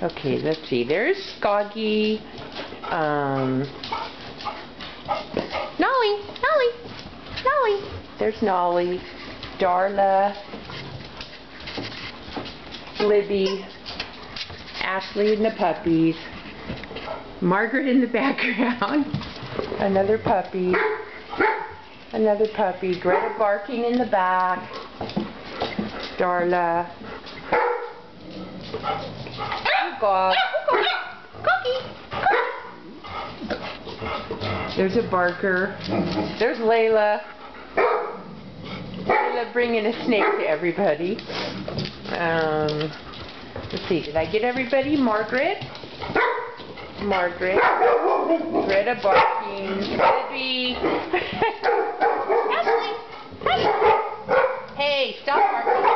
Okay, let's see. There's Skoggy. Nolly. There's Nolly. Darla. Libby. Ashley and the puppies. Margaret in the background. Another puppy. Greta barking in the back. Darla. Cookie. There's a barker. There's Layla. Layla bringing a snake to everybody. Let's see, did I get everybody? Margaret. Greta barking. Libby. Ashley. Hey, stop barking.